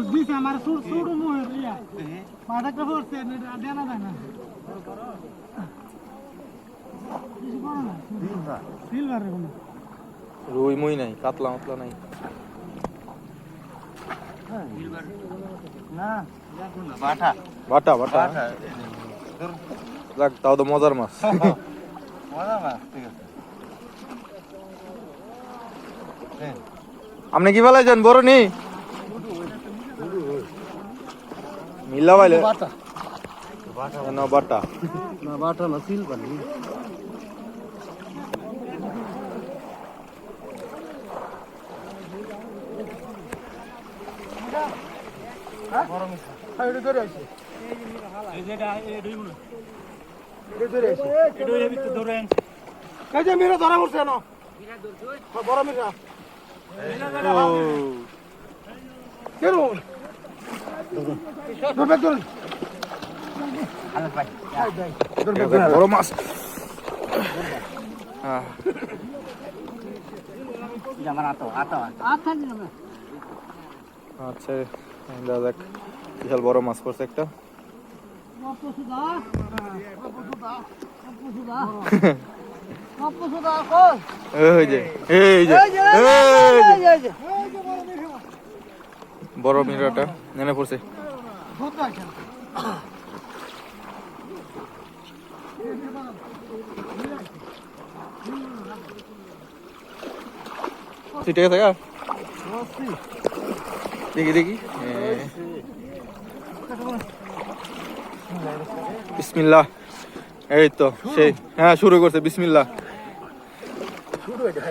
দিছে আমার সুড় মুয়ে রিয়া মাথাটা পড়ছে দেনা যায় না কিছু করো না সিলভার রে কোনো রুই মুই নাই কাতলা মাতলা নাই না বাটা বাটা বাটা যাক তাও তো মজার মাছ মজা মাছ ঠিক আছে আপনি কি ফেলাইছেন বড় নি মিল্লা বাইলে বাটা না বাটা না বাটা না সিলভার এটা ধরে আছে এই যেটা এই দুই গুণ এটা ধরে আছে এটা এর ভিতর ধরে আনছে এই যে মেরা ধরা পড়ছে না মেরা ধরছই বড় মেরা কেন ধরবে ধরুন আলো ভাই বড় মাছ হ্যাঁ আমার আতো আতো আতো দিন না আচ্ছা দেখ বিশাল বড় মাছ পড়ছে একটা বড় মিরাটা নেমে পড়ছে ঠিক আছে দেখি দেখি বিসমিল্লাহ এই তো সেই হ্যাঁ শুরু করছে বিসমিল্লাহ শুরু হয়ে গেছে